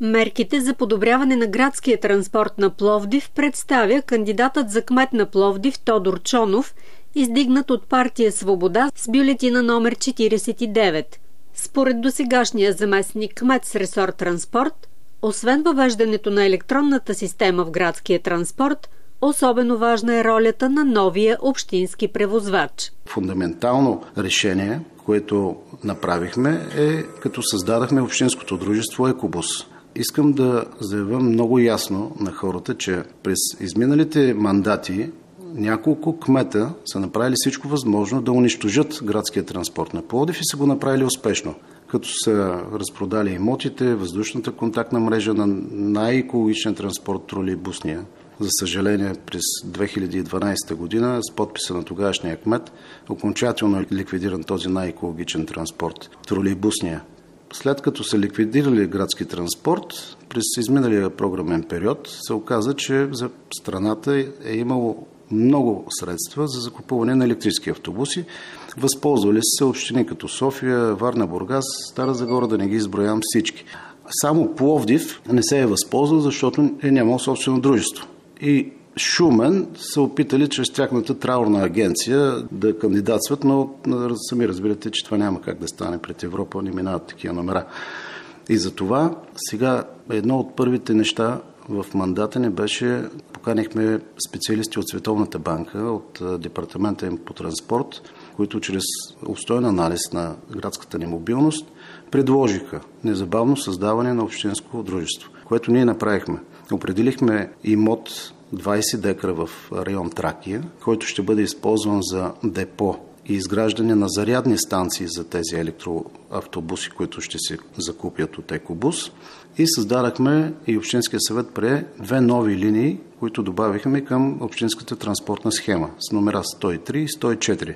Мерките за подобряване на градския транспорт на Пловдив представя кандидатът за кмет на Пловдив Тодор Чонов, издигнат от партия Свобода с бюлетина номер 49. Според досегашния заместник кмет с ресор транспорт, освен въвеждането на електронната система в градския транспорт, особено важна е ролята на новия общински превозвач. Фундаментално решение, което направихме, е като създадахме общинското дружество Екобус. Искам да заявя много ясно на хората, че през изминалите мандати няколко кмета са направили всичко възможно да унищожат градския транспорт на Пловдив и са го направили успешно, като са разпродали имотите, въздушната контактна мрежа на най-екологичен транспорт тролейбусния. За съжаление, през 2012 година с подписа на тогавашния кмет окончателно е ликвидиран този най-екологичен транспорт тролейбусния. След като са ликвидирали градски транспорт, през изминалия програмен период се оказа, че за страната е имало много средства за закупуване на електрически автобуси. Възползвали се общини като София, Варна, Бургас, Стара Загора, да не ги изброявам всички. Само Пловдив не се е възползвал, защото е нямал собствено дружество. И Шумен са опитали чрез тяхната траурна агенция да кандидатстват, но сами разбирате, че това няма как да стане пред Европа, не минават такива номера. И затова сега едно от първите неща в мандата ни беше, поканихме специалисти от Световната банка, от департамента им по транспорт, които чрез обстоен анализ на градската ни мобилност предложиха незабавно създаване на общинско дружество, което ние направихме. Определихме имот 20 декара в район Тракия, който ще бъде използван за депо и изграждане на зарядни станции за тези електроавтобуси, които ще се закупят от Екобус. И създадахме и Общинския съвет прие 2 нови линии, които добавихме към общинската транспортна схема с номера 103 и 104.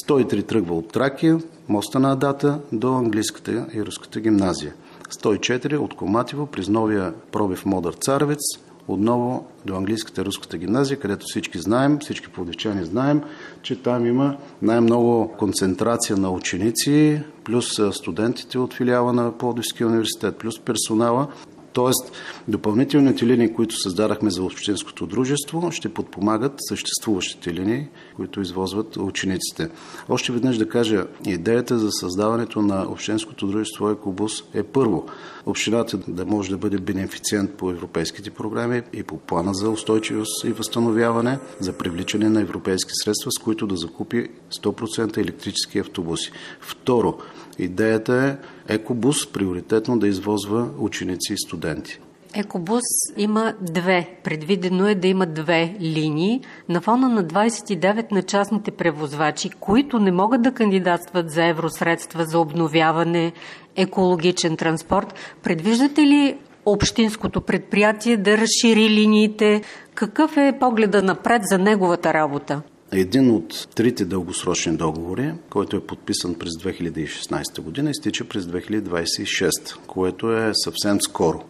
103 тръгва от Тракия, моста на Адата до английската и руската гимназия. 104 от Коматево през новия пробив Модър Царевец, отново до английската и руската гимназия, където всички знаем, всички пловдивчани знаем, че там има най-много концентрация на ученици, плюс студентите от филиала на Пловдивския университет, плюс персонала. Тоест, допълнителните линии, които създадахме за общинското дружество, ще подпомагат съществуващите линии, които извозват учениците. Още веднъж да кажа, идеята за създаването на общинското дружество Екобус е първо, общината да може да бъде бенефициент по европейските програми и по плана за устойчивост и възстановяване, за привличане на европейски средства, с които да закупи 100% електрически автобуси. Второ, идеята е Екобус приоритетно да извозва ученици и студенти. Екобус има 2. Предвидено е да има 2 линии на фона на 29 на частните превозвачи, които не могат да кандидатстват за евросредства за обновяване, екологичен транспорт. Предвиждате ли общинското предприятие да разшири линиите? Какъв е погледа напред за неговата работа? Един от 3 дългосрочни договори, който е подписан през 2016 година, изтича през 2026, което е съвсем скоро.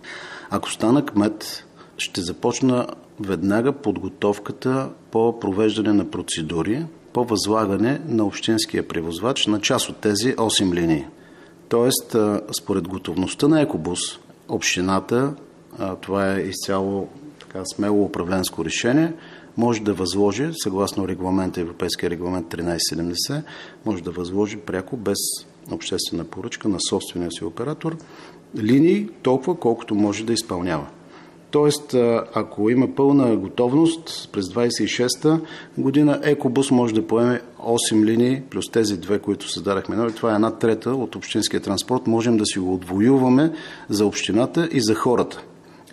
Ако стана кмет, ще започна веднага подготовката по провеждане на процедури, по възлагане на общинския превозвач на част от тези 8 линии. Тоест, според готовността на Екобус, общината, това е изцяло така смело управленско решение, може да възложи, съгласно регламента, Европейския регламент 1370, може да възложи пряко, без обществена поръчка на собствения си оператор, линии толкова, колкото може да изпълнява. Тоест, ако има пълна готовност през 26-та година, Екобус може да поеме 8 линии, плюс тези 2, които създадахме. Това е 1/3 от общинския транспорт. Можем да си го отвоюваме за общината и за хората.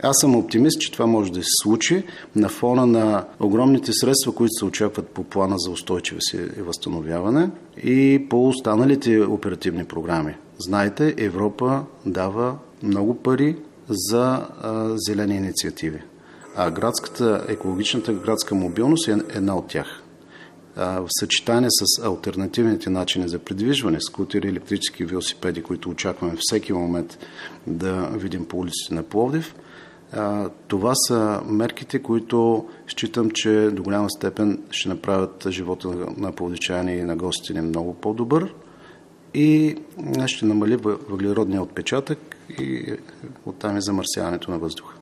Аз съм оптимист, че това може да се случи на фона на огромните средства, които се очакват по плана за устойчивост и възстановяване и по останалите оперативни програми. Знаете, Европа дава много пари за зелени инициативи, а екологичната градска мобилност е една от тях. В съчетание с алтернативните начини за придвижване, скутери, електрически велосипеди, които очакваме всеки момент да видим по улиците на Пловдив, това са мерките, които считам, че до голяма степен ще направят живота на пловдивчани и на гостите ни много по-добър и ще намали въглеродния отпечатък и оттам и замърсяването на въздуха.